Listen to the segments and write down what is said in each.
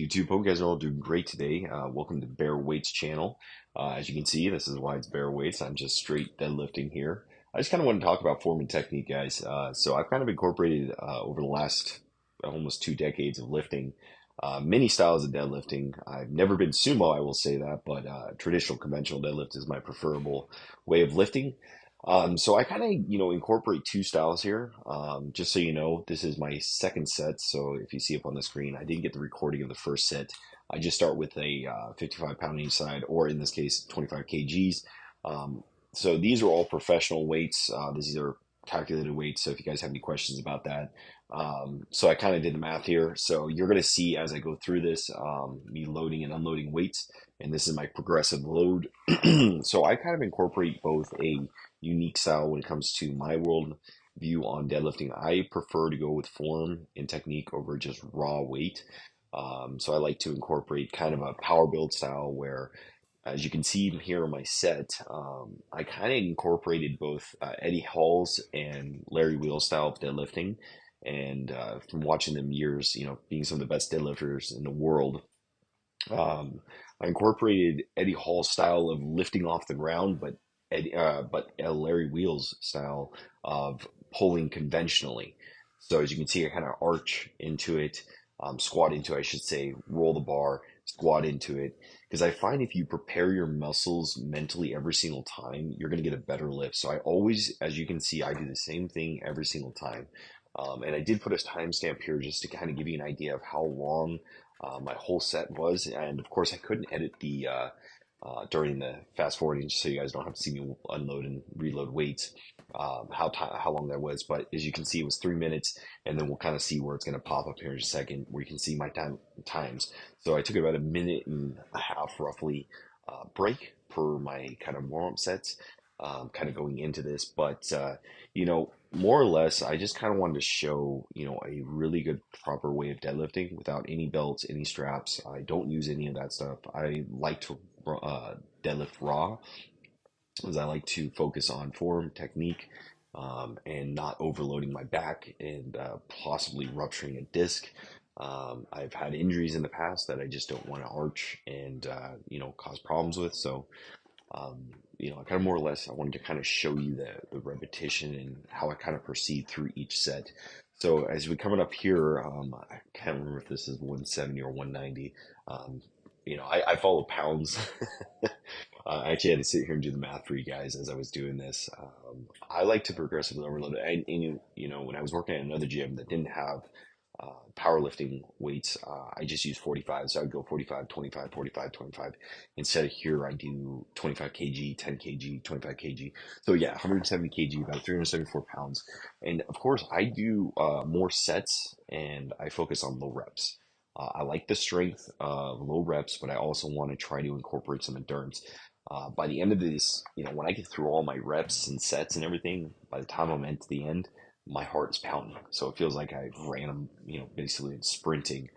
YouTube? Hope you guys are all doing great today. Welcome to Bear Weights channel. As you can see, this is why it's Bear Weights. I'm just straight deadlifting here. I just kind of want to talk about form and technique, guys. So I've kind of incorporated over the last almost 2 decades of lifting many styles of deadlifting. I've never been sumo, I will say that, but traditional conventional deadlift is my preferable way of lifting. So I kind of, incorporate two styles here. Just so you know, this is my second set. So if you see up on the screen, I didn't get the recording of the first set. I just start with a 55 pound each side, or in this case, 25 kgs. So these are all professional weights. These are calculated weights. So if you guys have any questions about that, so I kind of did the math here. So you're going to see as I go through this, me loading and unloading weights, and this is my progressive load. So I kind of incorporate both a unique style when it comes to my world view on deadlifting. I prefer to go with form and technique over just raw weight. So I like to incorporate kind of a power build style where, as you can see here in my set, I kind of incorporated both Eddie Hall's and Larry Wheels style of deadlifting. And from watching them years, being some of the best deadlifters in the world, I incorporated Eddie Hall's style of lifting off the ground, but Larry Wheels style of pulling conventionally. So as you can see, I kind of arch into it, squat into it, I should say, roll the bar, squat into it. Because I find if you prepare your muscles mentally every single time, you're going to get a better lift. So I always, as you can see, I do the same thing every single time. And I did put a timestamp here just to kind of give you an idea of how long my whole set was. And of course, I couldn't edit the during the fast forwarding, just so you guys don't have to see me unload and reload weights, how long that was. But as you can see, it was 3 minutes, and then we'll kind of see where it's going to pop up here in a second, where you can see my times. So I took about a minute and a half, roughly, break per my kind of warm-up sets, kind of going into this. But more or less, I just kind of wanted to show, a really good proper way of deadlifting without any belts, any straps. I don't use any of that stuff. I like to deadlift raw, as I like to focus on form, technique, and not overloading my back and possibly rupturing a disc. I've had injuries in the past that I just don't want to arch and cause problems with. So I kind of more or less I wanted to kind of show you the repetition and how I kind of proceed through each set. So as we coming up here, I can't remember if this is 170 or 190. I follow pounds. I actually had to sit here and do the math for you guys as I was doing this. I like to progressively overload it. When I was working at another gym that didn't have powerlifting weights, I just use 45. So I would go 45, 25, 45, 25. Instead of here, I do 25 kg, 10 kg, 25 kg. So yeah, 170 kg, about 374 pounds. And of course, I do more sets and I focus on low reps. I like the strength of low reps, but I also want to try to incorporate some endurance. By the end of this, when I get through all my reps and sets and everything, by the time I'm into the end, my heart is pounding. So it feels like I ran, basically sprinting.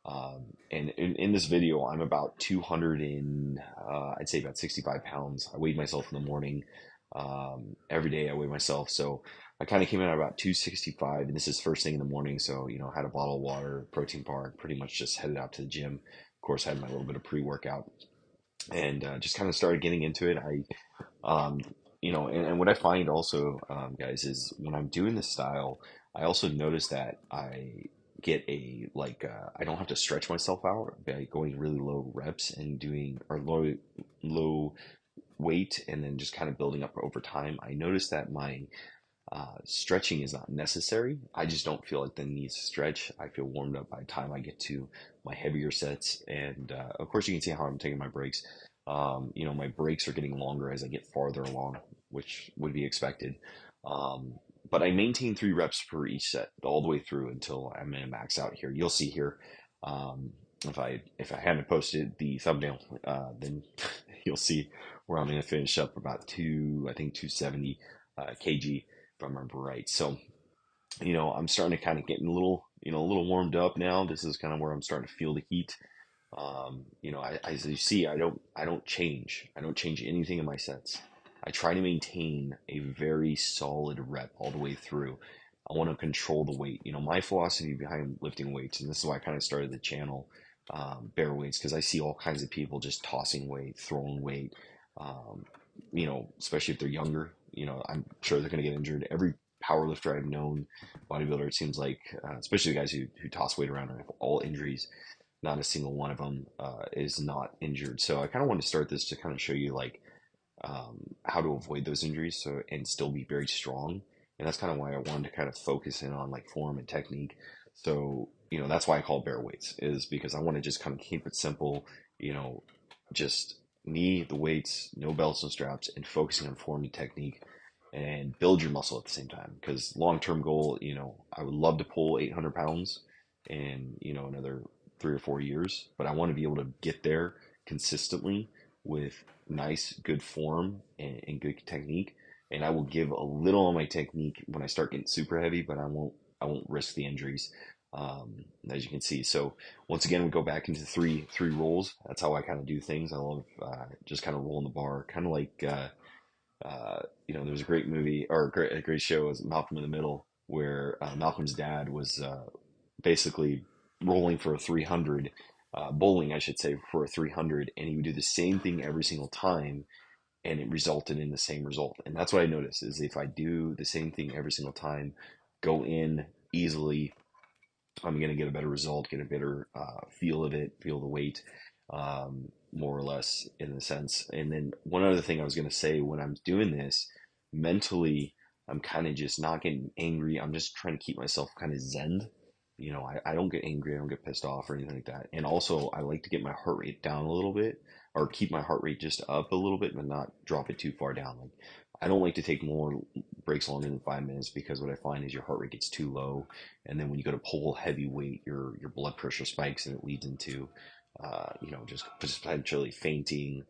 And in this video, I'm about 200 and I'd say about 65 pounds. I weighed myself in the morning. Every day I weigh myself. So I kind of came in at about 265, and this is first thing in the morning. So, had a bottle of water, protein bar, and pretty much just headed out to the gym. Of course, I had my little bit of pre-workout and just kind of started getting into it. And what I find also, guys, is when I'm doing this style, I also notice that I get I don't have to stretch myself out by going really low reps and doing, or low weight, and then just kind of building up over time. I notice that my stretching is not necessary. I just don't feel like the need to stretch. I feel warmed up by the time I get to my heavier sets. And of course, you can see how I'm taking my breaks. My breaks are getting longer as I get farther along, which would be expected. But I maintain 3 reps per each set all the way through until I'm going to max out here. You'll see here. If I hadn't posted the thumbnail, then you'll see where I'm going to finish up about 270 kg, if I remember right. So, I'm starting to kind of get a little warmed up now. This is kind of where I'm starting to feel the heat. As you see, I don't change anything in my sets. I try to maintain a very solid rep all the way through. I want to control the weight. My philosophy behind lifting weights, and this is why I kind of started the channel, bare weights because I see all kinds of people just tossing weight, throwing weight. Um, Especially if they're younger, I'm sure they're going to get injured. Every powerlifter I've known, bodybuilder, it seems like, especially the guys who toss weight around, have all injuries. Not a single one of them is not injured. So I kind of want to start this to kind of show you like how to avoid those injuries so and still be very strong. And that's kind of why I wanted to kind of focus in on like form and technique. So, that's why I call it bare weights is because I want to just kind of keep it simple, you know, just knee, the weights, no belts and straps, and focusing on form and technique and build your muscle at the same time. Because long-term goal, I would love to pull 800 pounds in, another 3 or 4 years, but I want to be able to get there consistently with nice, good form and good technique. And I will give a little on my technique when I start getting super heavy, but I won't risk the injuries. As you can see. So once again, we go back into three rolls. That's how I kind of do things. I love just kind of rolling the bar, kind of like there's a great movie or a great show is Malcolm in the Middle, where Malcolm's dad was basically rolling for a 300, bowling, I should say, for a 300, and he would do the same thing every single time, and it resulted in the same result. And that's what I noticed is if I do the same thing every single time, go in easily, I'm going to get a better result, get a better feel of it, feel the weight, more or less in the sense. And then one other thing I was going to say when I'm doing this, mentally, I'm kind of just not getting angry. I'm just trying to keep myself kind of zen. I don't get angry. I don't get pissed off or anything like that. And also, I like to get my heart rate down a little bit or keep my heart rate just up a little bit, but not drop it too far down. Like, I don't like to take more breaks longer than 5 minutes because what I find is your heart rate gets too low, and then when you go to pull heavy weight, your blood pressure spikes, and it leads into, just potentially fainting,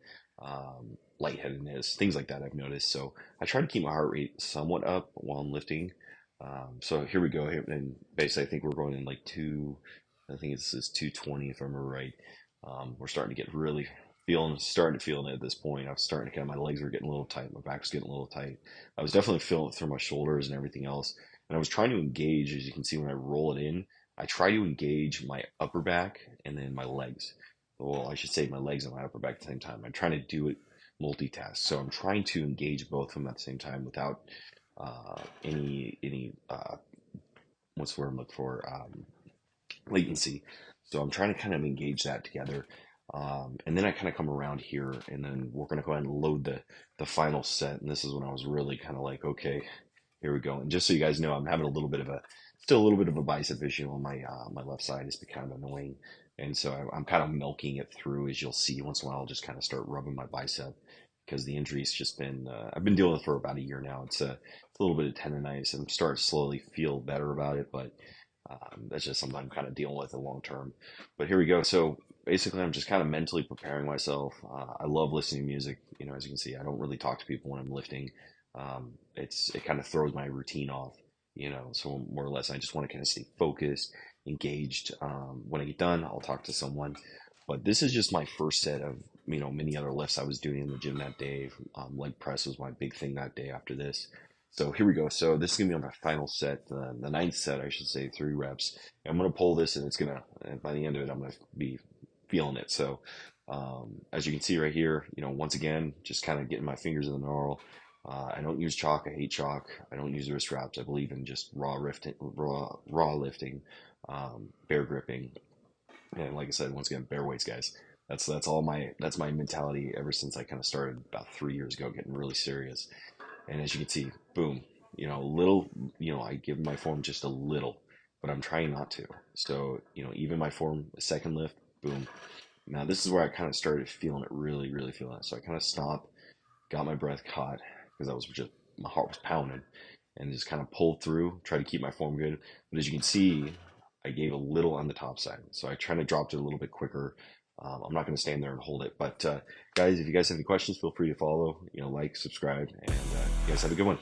lightheadedness, things like that. I've noticed. So I try to keep my heart rate somewhat up while I'm lifting. So here we go. And basically, I think we're going in like two. I think this is 220 if I remember right. We're starting to get really starting to feel it at this point. I was starting to kind of, my legs were getting a little tight, my back's getting a little tight. I was definitely feeling it through my shoulders and everything else. And I was trying to engage, as you can see when I roll it in, I try to engage my upper back and then my legs. Well, I should say my legs and my upper back at the same time. I'm trying to do it multitask. So I'm trying to engage both of them at the same time without any what's the word I'm looking for? Latency. So I'm trying to kind of engage that together. And then I kind of come around here, and then we're going to go ahead and load the final set. And this is when I was really kind of like, okay, here we go. And just so you guys know, I'm having still a little bit of a bicep issue on my left side. It's been kind of annoying, and so I'm kind of milking it through. As you'll see, once in a while, I'll just kind of start rubbing my bicep because the injury's just been I've been dealing with it for about a year now. It's a little bit of tendonitis, and I'm starting to slowly feel better about it, but that's just something I'm kind of dealing with in the long term. But here we go. So basically, I'm just kind of mentally preparing myself. I love listening to music. As you can see, I don't really talk to people when I'm lifting. It kind of throws my routine off. So more or less, I just want to kind of stay focused, engaged. When I get done, I'll talk to someone. But this is just my first set of many other lifts I was doing in the gym that day. Leg press was my big thing that day after this. So here we go. So this is gonna be on my final set, the ninth set, I should say, 3 reps. And I'm gonna pull this, and by the end of it, I'm gonna be feeling it. So as you can see right here, once again, just kind of getting my fingers in the gnarl. I don't use chalk. I hate chalk. I don't use wrist wraps. I believe in just raw lifting, bare gripping, and like I said, once again, bare weights, guys. That's my mentality ever since I kind of started about 3 years ago, getting really serious. And as you can see, boom, little, I give my form just a little, but I'm trying not to. So, even my form, a second lift, boom. Now this is where I kind of started feeling it, really, really feeling it. So I kind of stopped, got my breath caught because my heart was pounding, and just kind of pulled through, try to keep my form good. But as you can see, I gave a little on the top side. So I try to drop it a little bit quicker. I'm not going to stand there and hold it. But guys, if you guys have any questions, feel free to follow, like, subscribe, and you guys have a good one.